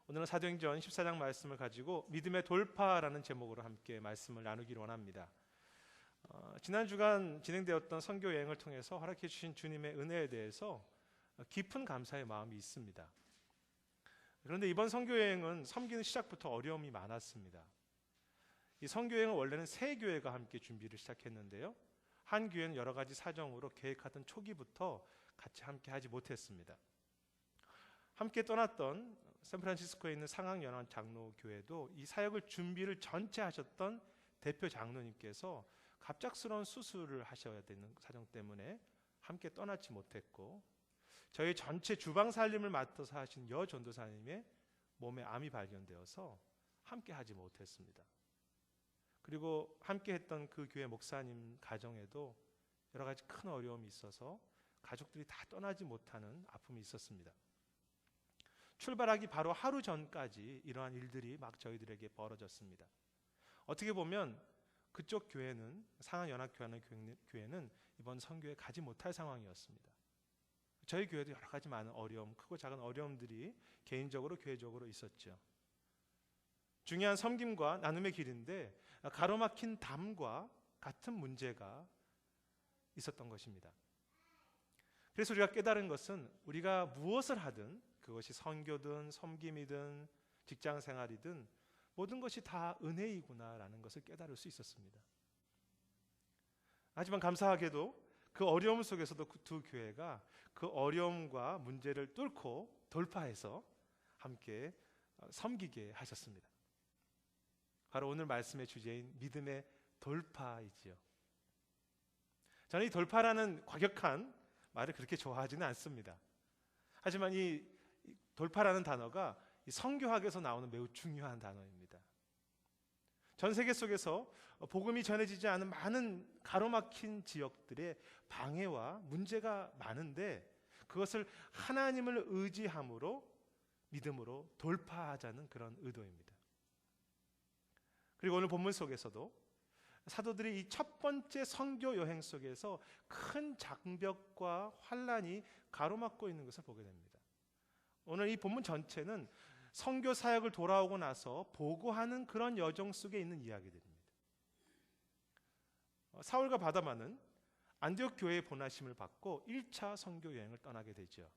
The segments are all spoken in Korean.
오늘은 사도행전 14장 말씀을 가지고 믿음의 돌파라는 제목으로 함께 말씀을 나누기를 원합니다. 지난 주간 진행되었던 선교 여행을 통해서 허락해 주신 주님의 은혜에 대해서 깊은 감사의 마음이 있습니다. 그런데 이번 선교 여행은 섬기는 시작부터 어려움이 많았습니다. 이 선교 여행은 원래는 세 교회가 함께 준비를 시작했는데요. 한 교회는 여러 가지 사정으로 계획하던 초기부터 같이 함께 하지 못했습니다. 함께 떠났던 샌프란시스코에 있는 상황연합 장로교회도 이 사역을 준비를 전체 하셨던 대표 장로님께서 갑작스러운 수술을 하셔야 되는 사정 때문에 함께 떠나지 못했고, 저희 전체 주방 살림을 맡아서 하신 여 전도사님의 몸에 암이 발견되어서 함께 하지 못했습니다. 그리고 함께 했던 그 교회 목사님 가정에도 여러 가지 큰 어려움이 있어서 가족들이 다 떠나지 못하는 아픔이 있었습니다. 출발하기 바로 하루 전까지 이러한 일들이 막 저희들에게 벌어졌습니다. 어떻게 보면 그쪽 교회는, 상한연합교회는 이번 선교에 가지 못할 상황이었습니다. 저희 교회도 여러 가지 많은 어려움, 크고 작은 어려움들이 개인적으로 교회적으로 있었죠. 중요한 섬김과 나눔의 길인데 가로막힌 담과 같은 문제가 있었던 것입니다. 그래서 우리가 깨달은 것은 우리가 무엇을 하든, 그것이 선교든 섬김이든 직장생활이든 모든 것이 다 은혜이구나라는 것을 깨달을 수 있었습니다. 하지만 감사하게도 그 어려움 속에서도 그 두 교회가 그 어려움과 문제를 뚫고 돌파해서 함께 섬기게 하셨습니다. 바로 오늘 말씀의 주제인 믿음의 돌파이지요. 저는 이 돌파라는 과격한 말을 그렇게 좋아하지는 않습니다. 하지만 이 돌파라는 단어가 이 선교학에서 나오는 매우 중요한 단어입니다. 전 세계 속에서 복음이 전해지지 않은 많은 가로막힌 지역들의 방해와 문제가 많은데, 그것을 하나님을 의지함으로 믿음으로 돌파하자는 그런 의도입니다. 그리고 오늘 본문 속에서도 사도들이 이 첫 번째 선교 여행 속에서 큰 장벽과 환란이 가로막고 있는 것을 보게 됩니다. 오늘 이 본문 전체는 선교 사역을 돌아오고 나서 보고하는 그런 여정 속에 있는 이야기들입니다. 사울과 바나바는 안디옥 교회의 보내심을 받고 1차 선교 여행을 떠나게 되죠.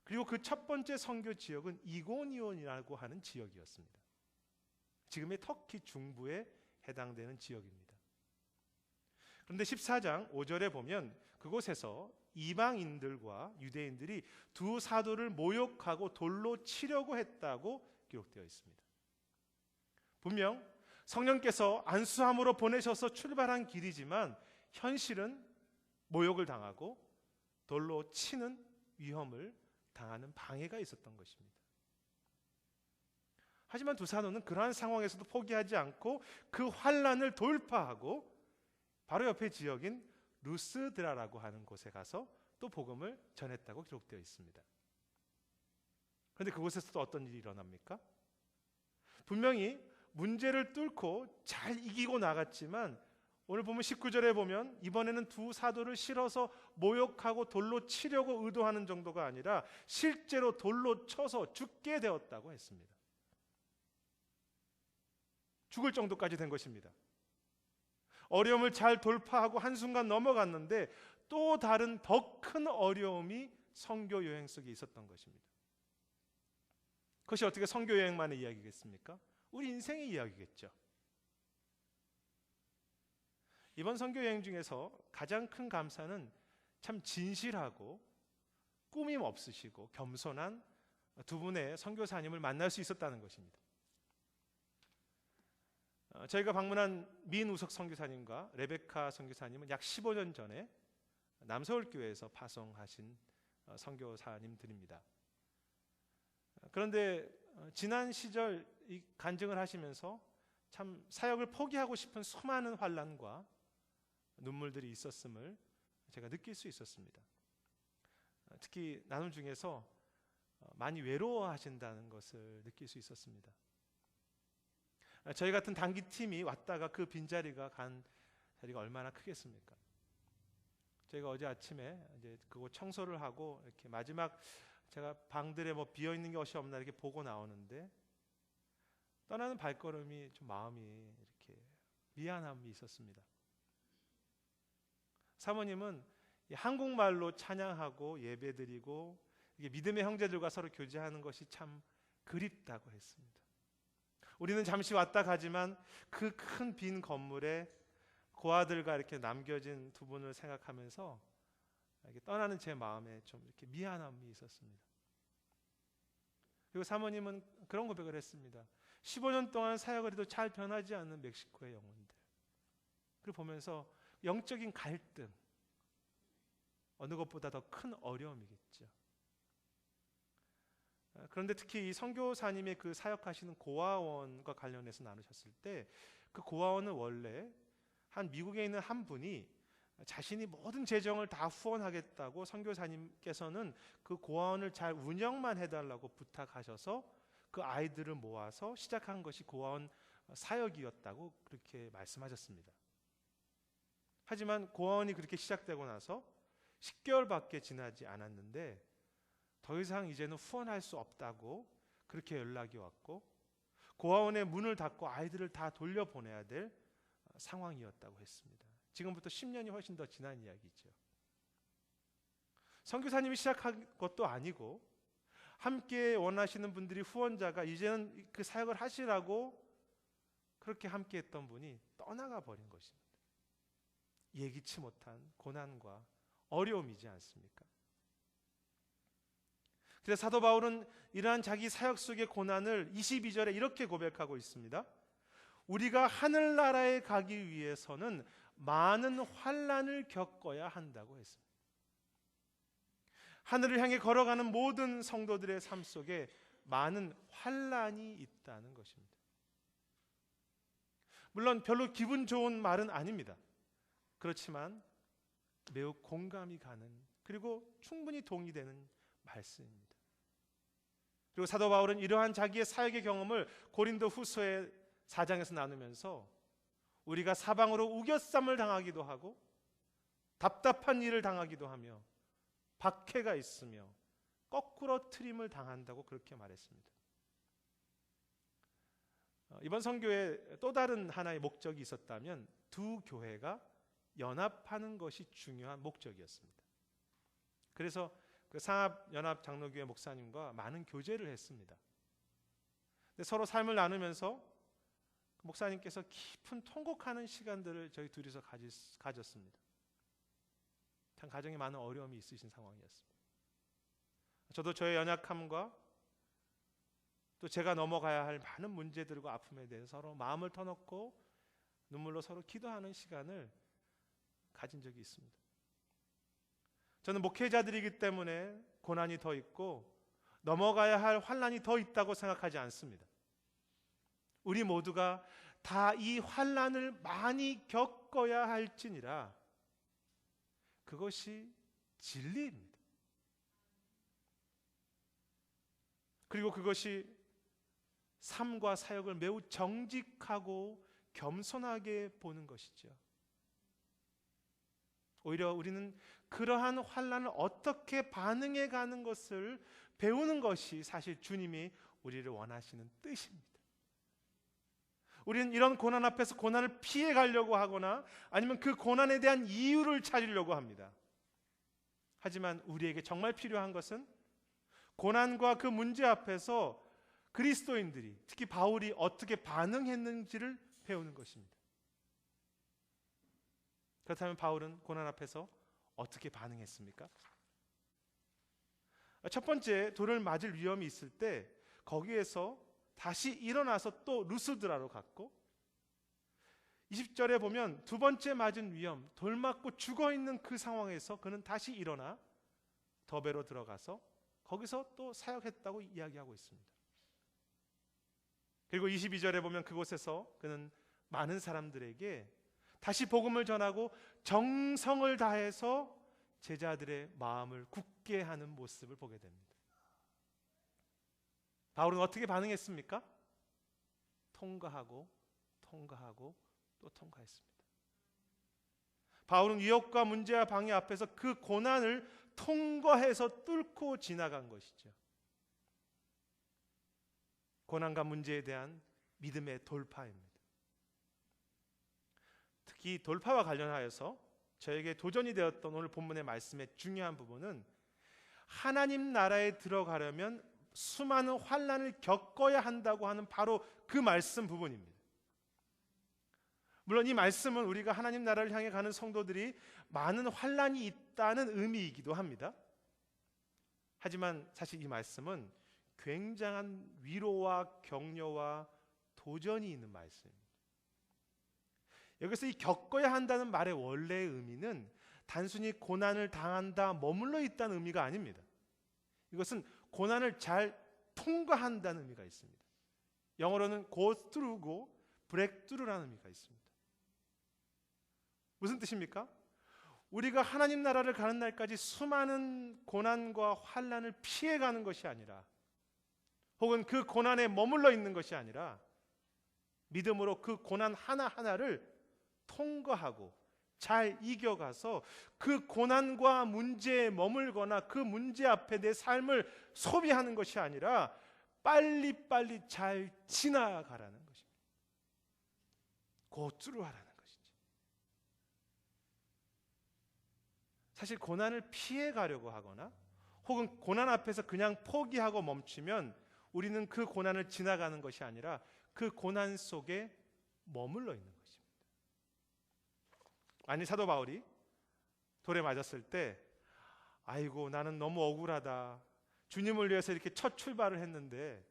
그리고 그 첫 번째 선교 지역은 이고니온이라고 하는 지역이었습니다. 지금의 터키 중부에 해당되는 지역입니다. 그런데 14장 5절에 보면 그곳에서 이방인들과 유대인들이 두 사도를 모욕하고 돌로 치려고 했다고 기록되어 있습니다. 분명 성령께서 안수함으로 보내셔서 출발한 길이지만 현실은 모욕을 당하고 돌로 치는 위험을 당하는 방해가 있었던 것입니다. 하지만 두 사도는 그러한 상황에서도 포기하지 않고 그 환란을 돌파하고 바로 옆에 지역인 루스드라라고 하는 곳에 가서 또 복음을 전했다고 기록되어 있습니다. 그런데 그곳에서 또 어떤 일이 일어납니까? 분명히 문제를 뚫고 잘 이기고 나갔지만 오늘 보면 19절에 보면 이번에는 두 사도를 실어서 모욕하고 돌로 치려고 의도하는 정도가 아니라 실제로 돌로 쳐서 죽게 되었다고 했습니다. 죽을 정도까지 된 것입니다. 어려움을 잘 돌파하고 한순간 넘어갔는데 또 다른 더 큰 어려움이 선교 여행 속에 있었던 것입니다. 그것이 어떻게 선교 여행만의 이야기겠습니까? 우리 인생의 이야기겠죠. 이번 선교 여행 중에서 가장 큰 감사는 참 진실하고 꾸밈 없으시고 겸손한 두 분의 선교사님을 만날 수 있었다는 것입니다. 저희가 방문한 민우석 선교사님과 레베카 선교사님은 약 15년 전에 남서울교회에서 파송하신 선교사님들입니다. 그런데 지난 시절 이 간증을 하시면서 참 사역을 포기하고 싶은 수많은 환난과 눈물들이 있었음을 제가 느낄 수 있었습니다. 특히 나눔 중에서 많이 외로워하신다는 것을 느낄 수 있었습니다. 저희 같은 단기팀이 왔다가 그 빈자리가 간 자리가 얼마나 크겠습니까? 저희가 어제 아침에 이제 그곳 청소를 하고 이렇게 마지막 제가 방들에 뭐 비어 있는 것이 없나 이렇게 보고 나오는데 떠나는 발걸음이 좀 마음이 이렇게 미안함이 있었습니다. 사모님은 한국말로 찬양하고 예배드리고 이게 믿음의 형제들과 서로 교제하는 것이 참 그립다고 했습니다. 우리는 잠시 왔다 가지만 그 큰 빈 건물에 고아들과 이렇게 남겨진 두 분을 생각하면서 이렇게 떠나는 제 마음에 좀 이렇게 미안함이 있었습니다. 그리고 사모님은 그런 고백을 했습니다. 15년 동안 사역을 해도 잘 변하지 않는 멕시코의 영혼들. 그리고 보면서 영적인 갈등, 어느 것보다 더 큰 어려움이겠죠. 그런데 특히 이 선교사님의 그 사역하시는 고아원과 관련해서 나누셨을 때 그 고아원은 원래 한 미국에 있는 한 분이 자신이 모든 재정을 다 후원하겠다고 선교사님께서는 그 고아원을 잘 운영만 해달라고 부탁하셔서 그 아이들을 모아서 시작한 것이 고아원 사역이었다고 그렇게 말씀하셨습니다. 하지만 고아원이 그렇게 시작되고 나서 10개월밖에 지나지 않았는데 더 이상 이제는 후원할 수 없다고 그렇게 연락이 왔고 고아원의 문을 닫고 아이들을 다 돌려보내야 될 상황이었다고 했습니다. 지금부터 10년이 훨씬 더 지난 이야기죠. 선교사님이 시작한 것도 아니고 함께 원하시는 분들이 후원자가 이제는 그 사역을 하시라고 그렇게 함께 했던 분이 떠나가 버린 것입니다. 예기치 못한 고난과 어려움이지 않습니까? 그래서 사도 바울은 이러한 자기 사역 속의 고난을 22절에 이렇게 고백하고 있습니다. 우리가 하늘나라에 가기 위해서는 많은 환난을 겪어야 한다고 했습니다. 하늘을 향해 걸어가는 모든 성도들의 삶 속에 많은 환난이 있다는 것입니다. 물론 별로 기분 좋은 말은 아닙니다. 그렇지만 매우 공감이 가는 그리고 충분히 동의되는 말씀입니다. 그리고 사도 바울은 이러한 자기의 사역의 경험을 고린도 후서의 4장에서 나누면서 우리가 사방으로 우겨쌈을 당하기도 하고 답답한 일을 당하기도 하며 박해가 있으며 거꾸로 트림을 당한다고 그렇게 말했습니다. 이번 선교에 또 다른 하나의 목적이 있었다면 두 교회가 연합하는 것이 중요한 목적이었습니다. 그래서 그 상합연합장로교회 목사님과 많은 교제를 했습니다. 근데 서로 삶을 나누면서 목사님께서 깊은 통곡하는 시간들을 저희 둘이서 가졌습니다. 참 가정에 많은 어려움이 있으신 상황이었습니다. 저도 저의 연약함과 또 제가 넘어가야 할 많은 문제들과 아픔에 대해서 서로 마음을 터놓고 눈물로 서로 기도하는 시간을 가진 적이 있습니다. 저는 목회자들이기 때문에 고난이 더 있고 넘어가야 할 환난이 더 있다고 생각하지 않습니다. 우리 모두가 다 이 환난을 많이 겪어야 할지니라 그것이 진리입니다. 그리고 그것이 삶과 사역을 매우 정직하고 겸손하게 보는 것이죠. 오히려 우리는 그러한 환난을 어떻게 반응해 가는 것을 배우는 것이 사실 주님이 우리를 원하시는 뜻입니다. 우리는 이런 고난 앞에서 고난을 피해 가려고 하거나 아니면 그 고난에 대한 이유를 찾으려고 합니다. 하지만 우리에게 정말 필요한 것은 고난과 그 문제 앞에서 그리스도인들이 특히 바울이 어떻게 반응했는지를 배우는 것입니다. 그렇다면 바울은 고난 앞에서 어떻게 반응했습니까? 첫 번째, 돌을 맞을 위험이 있을 때 거기에서 다시 일어나서 또 루스드라로 갔고 20절에 보면 두 번째 맞은 위험, 돌 맞고 죽어있는 그 상황에서 그는 다시 일어나 더베로 들어가서 거기서 또 사역했다고 이야기하고 있습니다. 그리고 22절에 보면 그곳에서 그는 많은 사람들에게 다시 복음을 전하고 정성을 다해서 제자들의 마음을 굳게 하는 모습을 보게 됩니다. 바울은 어떻게 반응했습니까? 통과하고 또 통과했습니다. 바울은 위협과 문제와 방해 앞에서 그 고난을 통과해서 뚫고 지나간 것이죠. 고난과 문제에 대한 믿음의 돌파입니다. 특히 돌파와 관련하여서 저에게 도전이 되었던 오늘 본문의 말씀의 중요한 부분은 하나님 나라에 들어가려면 수많은 환난을 겪어야 한다고 하는 바로 그 말씀 부분입니다. 물론 이 말씀은 우리가 하나님 나라를 향해 가는 성도들이 많은 환난이 있다는 의미이기도 합니다. 하지만 사실 이 말씀은 굉장한 위로와 격려와 도전이 있는 말씀입니다. 여기서 이 겪어야 한다는 말의 원래의 의미는 단순히 고난을 당한다, 머물러 있다는 의미가 아닙니다. 이것은 고난을 잘 통과한다는 의미가 있습니다. 영어로는 go through고 break through라는 의미가 있습니다. 무슨 뜻입니까? 우리가 하나님 나라를 가는 날까지 수많은 고난과 환난을 피해가는 것이 아니라, 혹은 그 고난에 머물러 있는 것이 아니라 믿음으로 그 고난 하나하나를 통과하고 잘 이겨가서 그 고난과 문제에 머물거나 그 문제 앞에 내 삶을 소비하는 것이 아니라 빨리빨리 잘 지나가라는 것입니다. 고투루하라는 것이죠. 사실 고난을 피해가려고 하거나 혹은 고난 앞에서 그냥 포기하고 멈추면 우리는 그 고난을 지나가는 것이 아니라 그 고난 속에 머물러 있는 것입니다. 아니, 사도 바울이 돌에 맞았을 때 아이고 나는 너무 억울하다, 주님을 위해서 이렇게 첫 출발을 했는데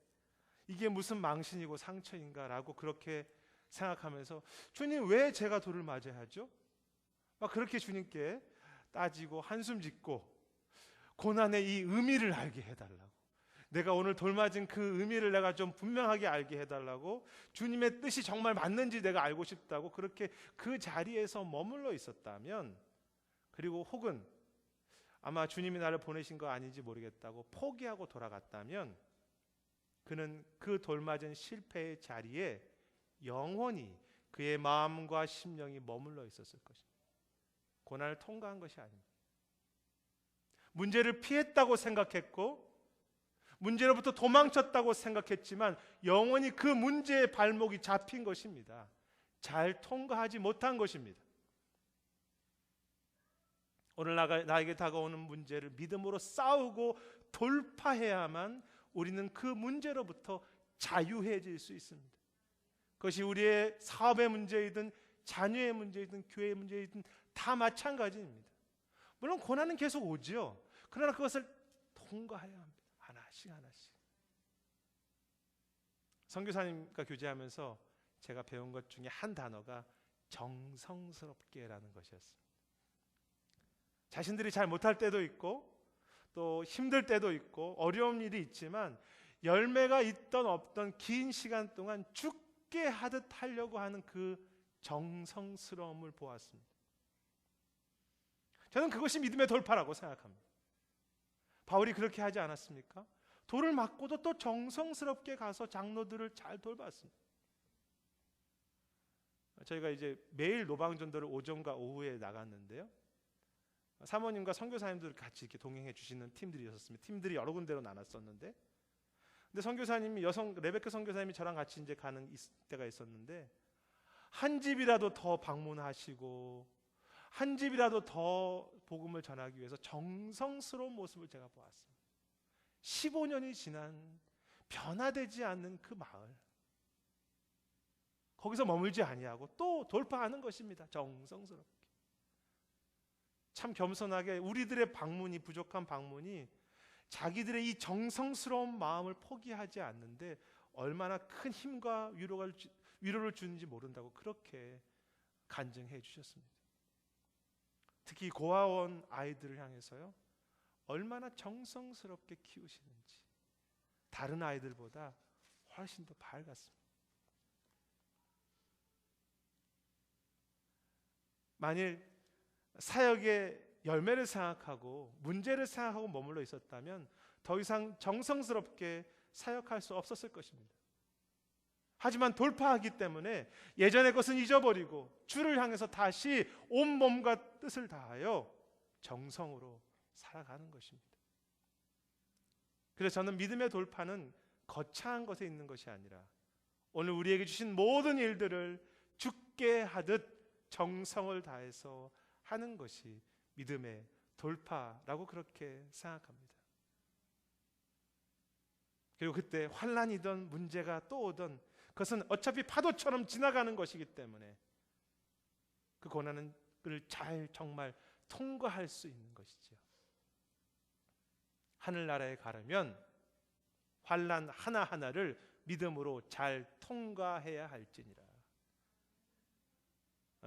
이게 무슨 망신이고 상처인가 라고 그렇게 생각하면서 주님 왜 제가 돌을 맞아야 하죠? 막 그렇게 주님께 따지고 한숨 짓고 고난의 이 의미를 알게 해달라고, 내가 오늘 돌 맞은 그 의미를 내가 좀 분명하게 알게 해달라고, 주님의 뜻이 정말 맞는지 내가 알고 싶다고 그렇게 그 자리에서 머물러 있었다면, 그리고 혹은 아마 주님이 나를 보내신 거 아닌지 모르겠다고 포기하고 돌아갔다면 그는 그 돌 맞은 실패의 자리에 영원히 그의 마음과 심령이 머물러 있었을 것입니다. 고난을 통과한 것이 아닙니다. 문제를 피했다고 생각했고 문제로부터 도망쳤다고 생각했지만 영원히 그 문제의 발목이 잡힌 것입니다. 잘 통과하지 못한 것입니다. 오늘 나에게 다가오는 문제를 믿음으로 싸우고 돌파해야만 우리는 그 문제로부터 자유해질 수 있습니다. 그것이 우리의 사업의 문제이든 자녀의 문제이든 교회의 문제이든 다 마찬가지입니다. 물론 고난은 계속 오지요. 그러나 그것을 통과해야 합니다. 하나씩 하나씩. 선교사님과 교제하면서 제가 배운 것 중에 한 단어가 정성스럽게라는 것이었습니다. 자신들이 잘 못할 때도 있고 또 힘들 때도 있고 어려운 일이 있지만 열매가 있던 없던 긴 시간 동안 죽게 하듯 하려고 하는 그 정성스러움을 보았습니다. 저는 그것이 믿음의 돌파라고 생각합니다. 바울이 그렇게 하지 않았습니까? 돌을 맞고도 또 정성스럽게 가서 장로들을 잘 돌봤습니다. 저희가 이제 매일 노방전도를 오전과 오후에 나갔는데요. 사모님과 선교사님들 같이 이렇게 동행해 주시는 팀들이 있었습니다. 팀들이 여러 군데로 나눴었는데, 근데 선교사님이 레베카 선교사님이 저랑 같이 이제 가는 때가 있었는데 한 집이라도 더 방문하시고 한 집이라도 더 복음을 전하기 위해서 정성스러운 모습을 제가 보았습니다. 15년이 지난 변화되지 않는 그 마을, 거기서 머물지 아니하고 또 돌파하는 것입니다. 정성스럽게. 참 겸손하게 우리들의 방문이, 부족한 방문이 자기들의 이 정성스러운 마음을 포기하지 않는데 얼마나 큰 힘과 위로를 주는지 모른다고 그렇게 간증해 주셨습니다. 특히 고아원 아이들을 향해서요, 얼마나 정성스럽게 키우시는지 다른 아이들보다 훨씬 더 밝았습니다. 만일 사역의 열매를 생각하고 문제를 생각하고 머물러 있었다면 더 이상 정성스럽게 사역할 수 없었을 것입니다. 하지만 돌파하기 때문에 예전의 것은 잊어버리고 주를 향해서 다시 온 몸과 뜻을 다하여 정성으로 살아가는 것입니다. 그래서 저는 믿음의 돌파는 거창한 것에 있는 것이 아니라 오늘 우리에게 주신 모든 일들을 죽게 하듯 정성을 다해서 하는 것이 믿음의 돌파라고 그렇게 생각합니다. 그리고 그때 환난이든 문제가 또 오든 그것은 어차피 파도처럼 지나가는 것이기 때문에 그 고난을 잘 정말 통과할 수 있는 것이죠. 하늘나라에 가려면 환난 하나하나를 믿음으로 잘 통과해야 할지니라.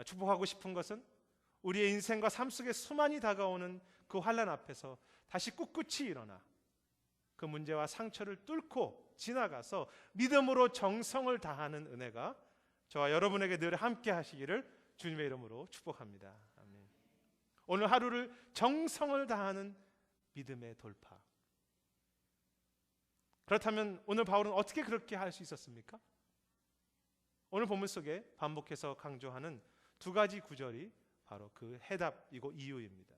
축복하고 싶은 것은 우리의 인생과 삶 속에 수많이 다가오는 그 환난 앞에서 다시 꿋꿋이 일어나 그 문제와 상처를 뚫고 지나가서 믿음으로 정성을 다하는 은혜가 저와 여러분에게 늘 함께 하시기를 주님의 이름으로 축복합니다. 아멘. 오늘 하루를 정성을 다하는 믿음의 돌파. 그렇다면 오늘 바울은 어떻게 그렇게 할 수 있었습니까? 오늘 본문 속에 반복해서 강조하는 두 가지 구절이 바로 그 해답이고 이유입니다.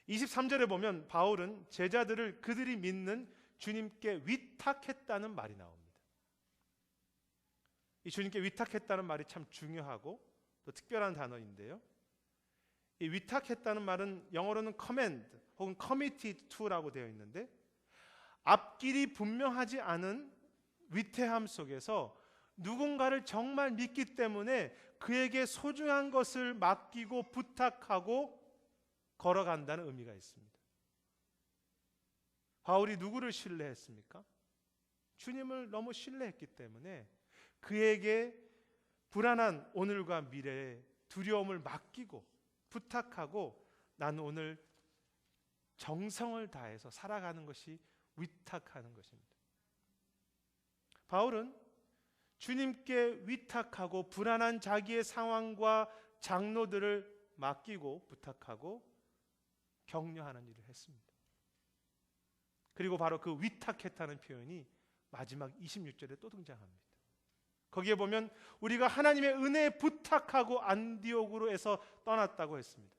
23절에 보면 바울은 제자들을 그들이 믿는 주님께 위탁했다는 말이 나옵니다. 이 주님께 위탁했다는 말이 참 중요하고 또 특별한 단어인데요. 이 위탁했다는 말은 영어로는 command 혹은 committed to라고 되어 있는데 앞길이 분명하지 않은 위태함 속에서 누군가를 정말 믿기 때문에 그에게 소중한 것을 맡기고 부탁하고 걸어간다는 의미가 있습니다. 바울이 누구를 신뢰했습니까? 주님을 너무 신뢰했기 때문에 그에게 불안한 오늘과 미래의 두려움을 맡기고 부탁하고 나는 오늘 정성을 다해서 살아가는 것이 위탁하는 것입니다. 바울은 주님께 위탁하고 불안한 자기의 상황과 장로들을 맡기고 부탁하고 격려하는 일을 했습니다. 그리고 바로 그 위탁했다는 표현이 마지막 26절에 또 등장합니다. 거기에 보면 우리가 하나님의 은혜에 부탁하고 안디옥으로 해서 떠났다고 했습니다.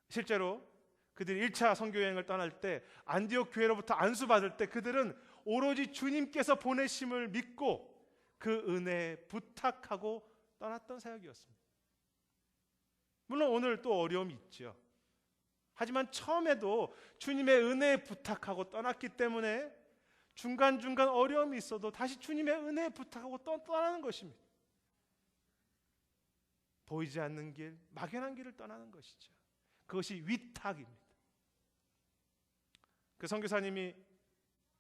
실제로 그들이 1차 선교여행을 떠날 때 안디옥 교회로부터 안수받을 때 그들은 오로지 주님께서 보내심을 믿고 그 은혜에 부탁하고 떠났던 사역이었습니다. 물론 오늘 또 어려움이 있죠. 하지만 처음에도 주님의 은혜에 부탁하고 떠났기 때문에 중간중간 어려움이 있어도 다시 주님의 은혜에 부탁하고 떠나는 것입니다. 보이지 않는 길, 막연한 길을 떠나는 것이죠. 그것이 위탁입니다. 그 선교사님이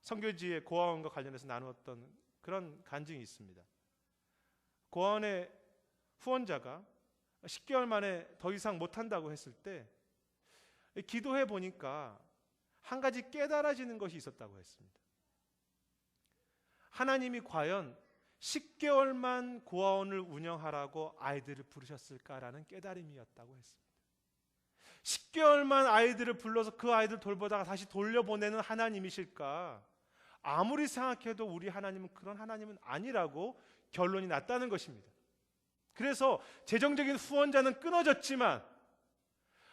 선교지의 고아원과 관련해서 나누었던 그런 간증이 있습니다. 고아원의 후원자가 10개월 만에 더 이상 못한다고 했을 때 기도해 보니까 한 가지 깨달아지는 것이 있었다고 했습니다. 하나님이 과연 10개월만 고아원을 운영하라고 아이들을 부르셨을까라는 깨달음이었다고 했습니다. 10개월만 아이들을 불러서 그 아이들 돌보다가 다시 돌려보내는 하나님이실까? 아무리 생각해도 우리 하나님은 그런 하나님은 아니라고 결론이 났다는 것입니다. 그래서 재정적인 후원자는 끊어졌지만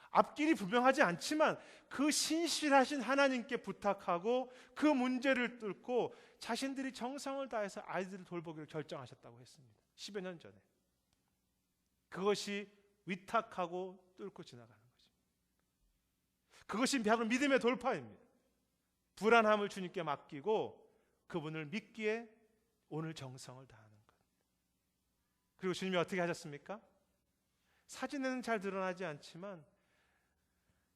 앞길이 분명하지 않지만 그 신실하신 하나님께 부탁하고 그 문제를 뚫고 자신들이 정성을 다해서 아이들을 돌보기로 결정하셨다고 했습니다. 10여 년 전에. 그것이 위탁하고 뚫고 지나가는 거죠. 그것이 바로 믿음의 돌파입니다. 불안함을 주님께 맡기고 그분을 믿기에 오늘 정성을 다하는 것. 그리고 주님이 어떻게 하셨습니까? 사진에는 잘 드러나지 않지만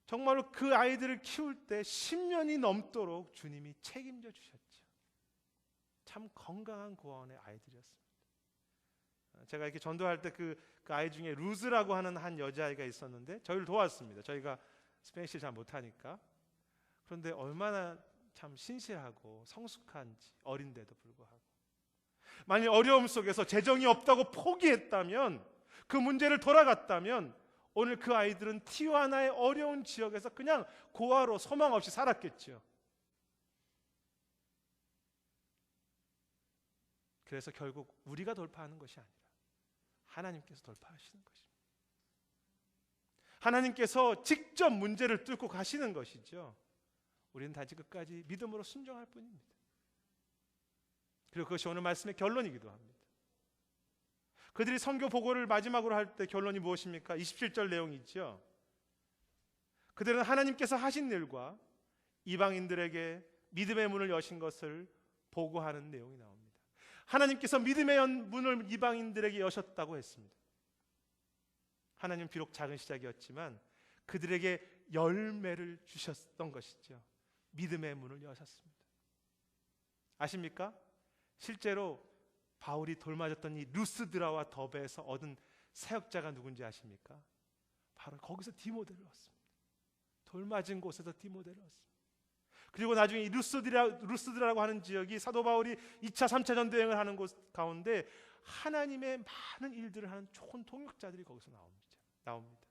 정말로 그 아이들을 키울 때 10년이 넘도록 주님이 책임져 주셨죠. 참 건강한 고아원의 아이들이었습니다. 제가 이렇게 전도할 때 그 아이 중에 루즈라고 하는 한 여자아이가 있었는데 저희를 도왔습니다. 저희가 스페인시를 잘 못하니까. 그런데 얼마나 참 신실하고 성숙한지, 어린데도 불구하고 만일 어려움 속에서 재정이 없다고 포기했다면, 그 문제를 돌아갔다면 오늘 그 아이들은 티juana의 어려운 지역에서 그냥 고아로 소망 없이 살았겠죠. 그래서 결국 우리가 돌파하는 것이 아니라 하나님께서 돌파하시는 것입니다. 하나님께서 직접 문제를 뚫고 가시는 것이죠. 우리는 단지 끝까지 믿음으로 순종할 뿐입니다. 그리고 그것이 오늘 말씀의 결론이기도 합니다. 그들이 선교 보고를 마지막으로 할 때 결론이 무엇입니까? 27절 내용이죠. 그들은 하나님께서 하신 일과 이방인들에게 믿음의 문을 여신 것을 보고하는 내용이 나옵니다. 하나님께서 믿음의 문을 이방인들에게 여셨다고 했습니다. 하나님 비록 작은 시작이었지만 그들에게 열매를 주셨던 것이죠. 믿음의 문을 여셨습니다. 아십니까? 실제로 바울이 돌맞았던 이 루스드라와 더베에서 얻은 사역자가 누군지 아십니까? 바로 거기서 디모데를 얻습니다. 돌맞은 곳에서 디모데를 얻습니다. 그리고 나중에 이 루스드라고 하는 지역이 사도 바울이 2차 3차 전도여행을 하는 곳 가운데 하나님의 많은 일들을 하는 좋은 동역자들이 거기서 나옵니다.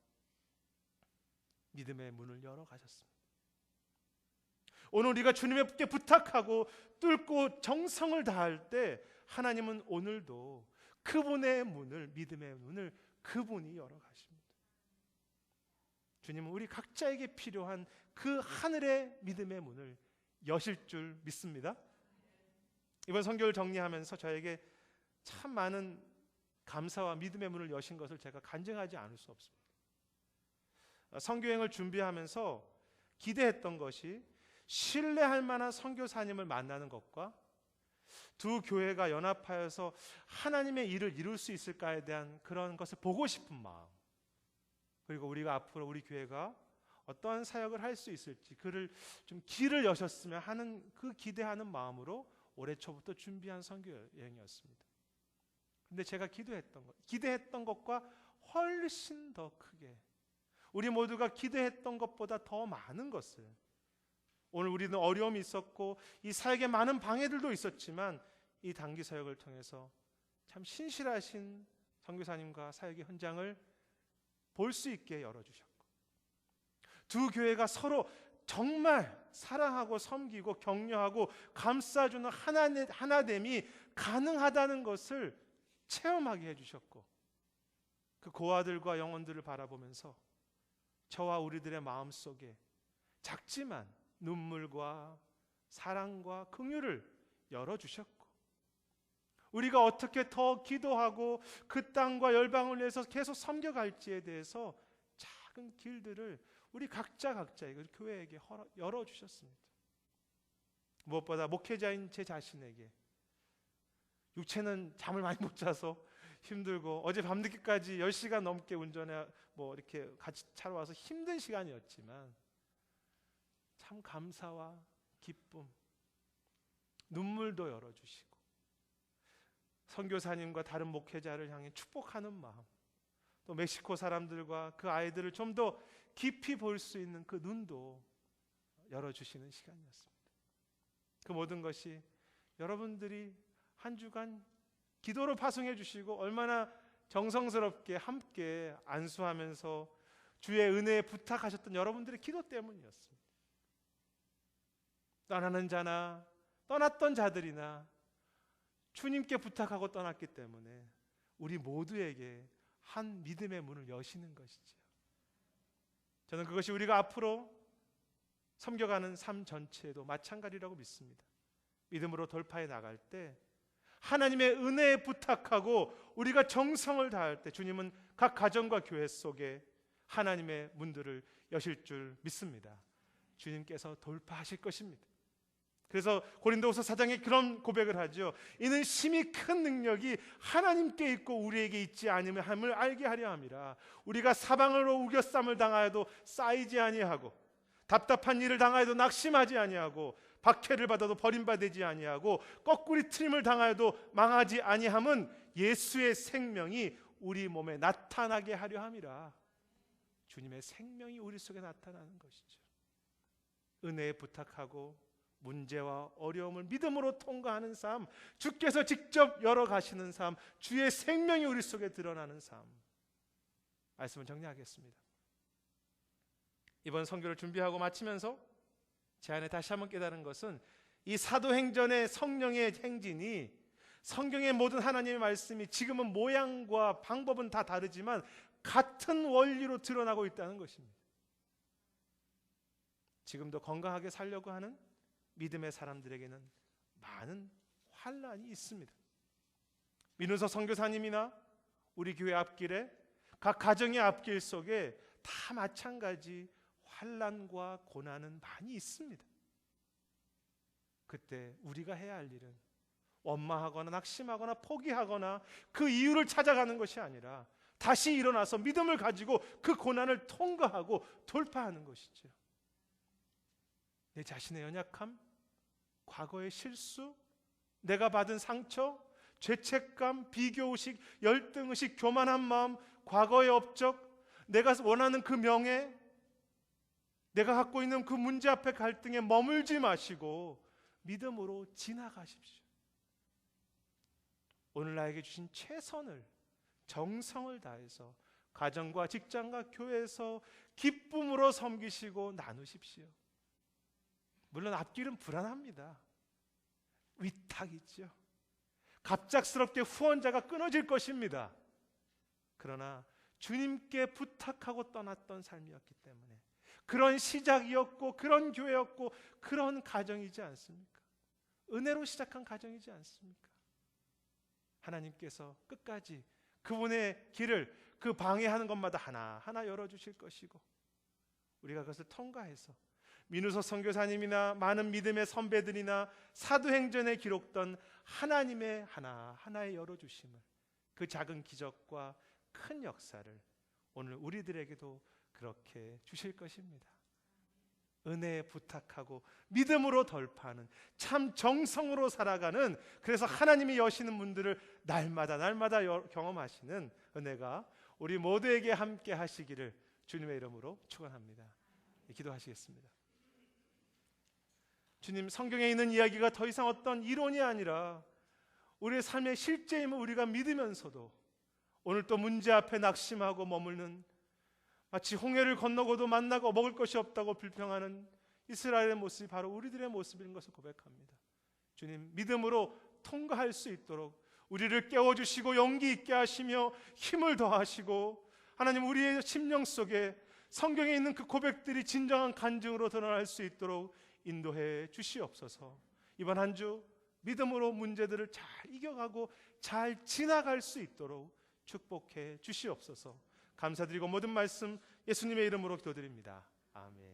믿음의 문을 열어 가셨습니다. 오늘 우리가 주님께 부탁하고 뚫고 정성을 다할 때 하나님은 오늘도 그분의 문을, 믿음의 문을 그분이 열어 가십니다. 주님은 우리 각자에게 필요한 그 하늘의 믿음의 문을 여실 줄 믿습니다. 이번 선교를 정리하면서 저에게 참 많은 감사와 믿음의 문을 여신 것을 제가 간증하지 않을 수 없습니다. 선교여행을 준비하면서 기대했던 것이 신뢰할 만한 선교사님을 만나는 것과 두 교회가 연합하여서 하나님의 일을 이룰 수 있을까에 대한 그런 것을 보고 싶은 마음, 그리고 우리가 앞으로 우리 교회가 어떠한 사역을 할 수 있을지 그를 좀 길을 여셨으면 하는 그 기대하는 마음으로 올해 초부터 준비한 선교여행이었습니다. 근데 제가 기대했던 것과 훨씬 더 크게, 우리 모두가 기대했던 것보다 더 많은 것을, 오늘 우리는 어려움이 있었고 이 사역에 많은 방해들도 있었지만 이 단기 사역을 통해서 참 신실하신 선교사님과 사역의 현장을 볼 수 있게 열어주셨고, 두 교회가 서로 정말 사랑하고 섬기고 격려하고 감싸주는 하나됨이 가능하다는 것을 체험하게 해주셨고, 그 고아들과 영혼들을 바라보면서 저와 우리들의 마음속에 작지만 눈물과 사랑과 긍휼을 열어주셨고, 우리가 어떻게 더 기도하고 그 땅과 열방을 위해서 계속 섬겨갈지에 대해서 작은 길들을 우리 각자에게, 교회에게 열어주셨습니다. 무엇보다 목회자인 제 자신에게, 육체는 잠을 많이 못 자서 힘들고 어제 밤늦게까지 10시간 넘게 운전해 이렇게 같이 차로 와서 힘든 시간이었지만 참 감사와 기쁨, 눈물도 열어주시고 선교사님과 다른 목회자를 향해 축복하는 마음, 또 멕시코 사람들과 그 아이들을 좀 더 깊이 볼 수 있는 그 눈도 열어주시는 시간이었습니다. 그 모든 것이 여러분들이 한 주간 기도로 파송해 주시고 얼마나 정성스럽게 함께 안수하면서 주의 은혜에 부탁하셨던 여러분들의 기도 때문이었습니다. 떠나는 자나 떠났던 자들이나 주님께 부탁하고 떠났기 때문에 우리 모두에게 한 믿음의 문을 여시는 것이죠. 저는 그것이 우리가 앞으로 섬겨가는 삶 전체에도 마찬가지라고 믿습니다. 믿음으로 돌파해 나갈 때 하나님의 은혜에 부탁하고 우리가 정성을 다할 때 주님은 각 가정과 교회 속에 하나님의 문들을 여실 줄 믿습니다. 주님께서 돌파하실 것입니다. 그래서 고린도후서 4장에 그런 고백을 하죠. 이는 심히 큰 능력이 하나님께 있고 우리에게 있지 아니함을 알게 하려 함이라. 우리가 사방으로 우겨쌈을 당하여도 쌓이지 아니하고 답답한 일을 당하여도 낙심하지 아니하고 박해를 받아도 버림받지 아니하고 거꾸리 트림을 당하여도 망하지 아니함은 예수의 생명이 우리 몸에 나타나게 하려 함이라. 주님의 생명이 우리 속에 나타나는 것이죠. 은혜에 부탁하고 문제와 어려움을 믿음으로 통과하는 삶, 주께서 직접 열어가시는 삶, 주의 생명이 우리 속에 드러나는 삶. 말씀을 정리하겠습니다. 이번 선교를 준비하고 마치면서 제 안에 다시 한번 깨달은 것은 이 사도행전의 성령의 행진이 성경의 모든 하나님의 말씀이 지금은 모양과 방법은 다 다르지만 같은 원리로 드러나고 있다는 것입니다. 지금도 건강하게 살려고 하는 믿음의 사람들에게는 많은 환난이 있습니다. 민우서 선교사님이나 우리 교회 앞길에 각 가정의 앞길 속에 다 마찬가지 환난과 고난은 많이 있습니다. 그때 우리가 해야 할 일은 원망하거나 낙심하거나 포기하거나 그 이유를 찾아가는 것이 아니라 다시 일어나서 믿음을 가지고 그 고난을 통과하고 돌파하는 것이죠. 내 자신의 연약함, 과거의 실수, 내가 받은 상처, 죄책감, 비교의식, 열등의식, 교만한 마음, 과거의 업적, 내가 원하는 그 명예, 내가 갖고 있는 그 문제 앞에 갈등에 머물지 마시고 믿음으로 지나가십시오. 오늘 나에게 주신 최선을, 정성을 다해서 가정과 직장과 교회에서 기쁨으로 섬기시고 나누십시오. 물론 앞길은 불안합니다. 위탁이죠. 갑작스럽게 후원자가 끊어질 것입니다. 그러나 주님께 부탁하고 떠났던 삶이었기 때문에 그런 시작이었고 그런 교회였고 그런 가정이지 않습니까? 은혜로 시작한 가정이지 않습니까? 하나님께서 끝까지 그분의 길을 그 방해하는 것마다 하나하나 열어주실 것이고 우리가 그것을 통과해서 민우서 선교사님이나 많은 믿음의 선배들이나 사도행전에 기록된 하나님의 하나하나의 열어주심을, 그 작은 기적과 큰 역사를 오늘 우리들에게도 그렇게 주실 것입니다. 은혜에 부탁하고 믿음으로 돌파하는, 참 정성으로 살아가는, 그래서 하나님이 여시는 분들을 날마다 경험하시는 은혜가 우리 모두에게 함께 하시기를 주님의 이름으로 축원합니다. 기도하시겠습니다. 주님, 성경에 있는 이야기가 더 이상 어떤 이론이 아니라 우리의 삶의 실제임을 우리가 믿으면서도 오늘 또 문제 앞에 낙심하고 머무는, 마치 홍해를 건너고도 만나고 먹을 것이 없다고 불평하는 이스라엘의 모습이 바로 우리들의 모습인 것을 고백합니다. 주님, 믿음으로 통과할 수 있도록 우리를 깨워주시고 용기 있게 하시며 힘을 더하시고, 하나님, 우리의 심령 속에 성경에 있는 그 고백들이 진정한 간증으로 드러날 수 있도록 인도해 주시옵소서. 이번 한 주 믿음으로 문제들을 잘 이겨가고 잘 지나갈 수 있도록 축복해 주시옵소서. 감사드리고 모든 말씀 예수님의 이름으로 기도드립니다. 아멘.